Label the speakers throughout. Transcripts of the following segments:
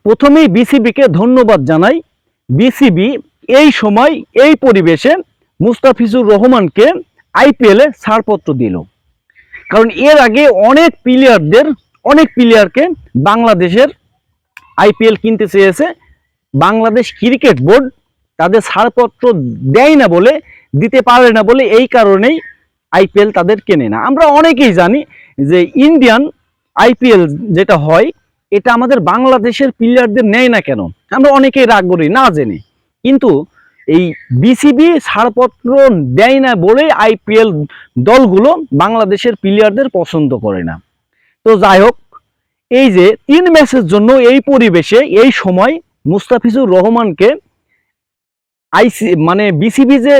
Speaker 1: প্রথমেই বিসিবিকে ধন্যবাদ জানাই। বিসিবি এই সময় এই পরিবেশে মুস্তাফিজুর রহমানকে আইপিএলে ছাড়পত্র দিল। কারণ এর আগে অনেক প্লেয়ারকে বাংলাদেশের আইপিএল কিনতে চেয়েছে, বাংলাদেশ ক্রিকেট বোর্ড তাদের ছাড়পত্র দেয় না বলে, দিতে পারে না বলে, এই কারণেই আইপিএল তাদের কেনে না। আমরা অনেকেই জানি যে ইন্ডিয়ান আইপিএল যেটা হয় এটা আমাদের বাংলাদেশের প্লেয়ারদের নেয় না কেন, আমরা অনেকেই রাগ করি না জেনে। কিন্তু এই বিসিবি ছাড়পত্র দেয় না বলে আইপিএল দলগুলো বাংলাদেশের প্লেয়ারদের পছন্দ করে না। তো যাই হোক, এই যে 3 ম্যাচের জন্য এই পরিবেশে এই সময় মুস্তাফিজুর রহমানকে বিসিবি যে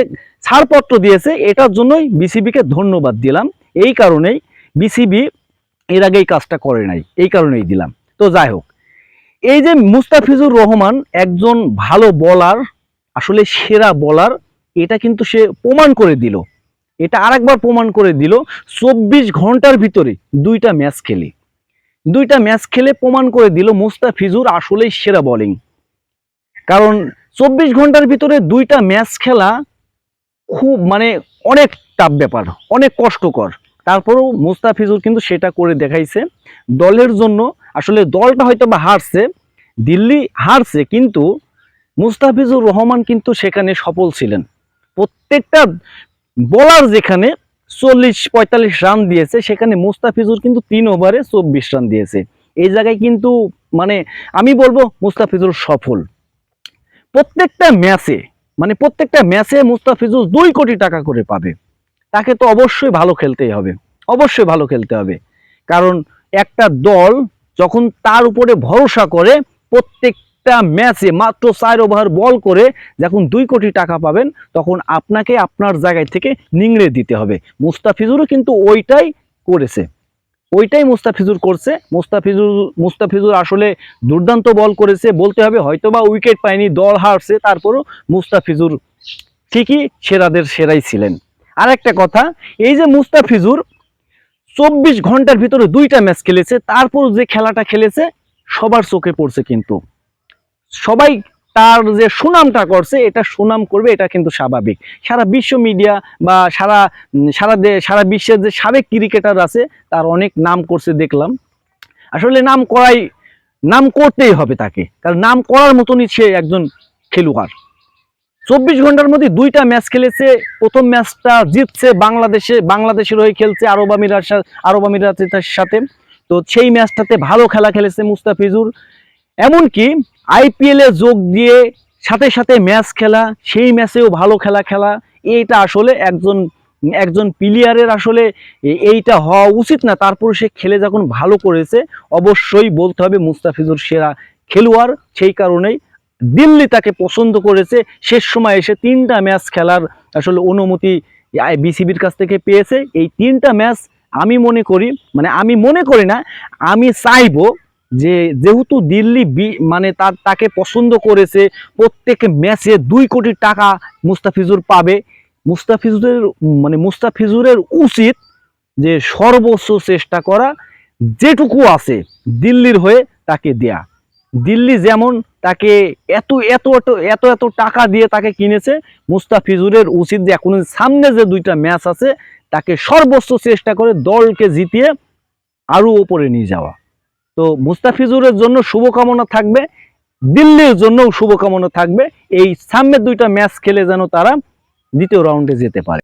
Speaker 1: ছাড়পত্র দিয়েছে এটার জন্যই বিসিবিকে ধন্যবাদ দিলাম। এই কারণেই বিসিবি এর আগে এই কাজটা করে নাই, এই কারণেই দিলাম। তো যাই হোক, এই যে মুস্তাফিজুর রহমান একজন ভালো বলার, আসলে সেরা বলার, এটা কিন্তু সে প্রমাণ করে দিল। এটা আরেকবার প্রমাণ করে দিল 24 ঘন্টার ভিতরে 2টা ম্যাচ খেলে প্রমাণ করে দিল মুস্তাফিজুর আসলেই সেরা বোলিং। কারণ 24 ঘন্টার ভিতরে 2টা ম্যাচ খেলা খুব অনেক টাফ ব্যাপার, অনেক কষ্টকর। তারপরেও মুস্তাফিজুর কিন্তু সেটা করে দেখাইছে দলের জন্য। আসলে দলটা হয়তো বা হারছে, দিল্লি হারছে, কিন্তু মুস্তাফিজুর রহমান কিন্তু সেখানে সফল ছিলেন। প্রত্যেকটা বোলার যেখানে 40-45 রান দিয়েছে, সেখানে মুস্তাফিজুর কিন্তু 3 ওভারে 24 রান দিয়েছে। এই জায়গায় কিন্তু আমি বলবো মুস্তাফিজুর সফল। প্রত্যেকটা ম্যাচে মুস্তাফিজুর 2 কোটি টাকা করে পাবে। তাকে তো অবশ্যই ভালো খেলতে হবে, কারণ একটা দল যখন তার উপরে ভরসা করে প্রত্যেকটা ম্যাচে মাত্র 4 ওভার বল করে যখন 2 কোটি টাকা পাবেন, তখন আপনাকে আপনার জায়গায় থেকে নিংড়ে দিতে হবে। মুস্তাফিজুরও কিন্তু ওইটাই মুস্তাফিজুর করছে। মুস্তাফিজুর আসলে দুর্দান্ত বল করেছে বলতে হবে। হয়তোবা উইকেট পায়নি, দল হারছে, তারপরও মুস্তাফিজুর ঠিকই সেরাদের সেরাই ছিলেন। আর একটা কথা, এই যে মুস্তাফিজুর 24 ঘন্টার ভিতরে 2টা ম্যাচ খেলেছে, তারপর যে খেলাটা খেলেছে সবার চোখে পড়ছে। কিন্তু সবাই তার যে সুনামটা করছে, এটা সুনাম করবে, এটা কিন্তু স্বাভাবিক। সারা বিশ্ব মিডিয়া বা সারা বিশ্বের যে সাবেক ক্রিকেটার আছে তার অনেক নাম করছে দেখলাম। আসলে নাম করতেই হবে তাকে, কারণ নাম করার মতনই সে একজন খেলোয়াড়। 24 ঘন্টার মধ্যে 2টা ম্যাচ খেলেছে। প্রথম ম্যাচটা জিতছে বাংলাদেশের হয়ে খেলছে আরব আমিরাতের সাথে। তো সেই ম্যাচটাতে ভালো খেলা খেলেছে মুস্তাফিজুর। এমনকি আইপিএল এ যোগ দিয়ে সাথে ম্যাচ খেলা, সেই ম্যাচেও ভালো খেলা, এইটা আসলে একজন প্লেয়ারের আসলে এইটা হওয়া উচিত না। তারপর সে খেলে যখন ভালো করেছে, অবশ্যই বলতে হবে মুস্তাফিজুর সেরা খেলোয়াড়। সেই কারণেই দিল্লি তাকে পছন্দ করেছে। শেষ সময় এসে 3টা ম্যাচ খেলার আসলে অনুমতি বিসিবির কাছ থেকে পেয়েছে। এই 3টা ম্যাচ আমি মনে করি না, আমি চাইবো যে যেহেতু দিল্লি তাকে পছন্দ করেছে, প্রত্যেক ম্যাচে 2 কোটি টাকা মুস্তাফিজুর পাবে। মুস্তাফিজুরের উচিত যে সর্বোচ্চ চেষ্টা করা, যেটুকু আছে দিল্লির হয়ে তাকে দেয়া। দিল্লি যেমন তাকে এত টাকা দিয়ে তাকে কিনেছে, মুস্তাফিজুরের উচিত যে এখন সামনে যে 2টা ম্যাচ আছে তাকে সর্বোচ্চ চেষ্টা করে দলকে জিতিয়ে আরো উপরে নিয়ে যাওয়া। তো মুস্তাফিজুরের জন্য শুভকামনা থাকবে, দিল্লির জন্যও শুভকামনা থাকবে। এই সামনের 2টা ম্যাচ খেলে যেন তারা দ্বিতীয় রাউন্ডে যেতে পারে।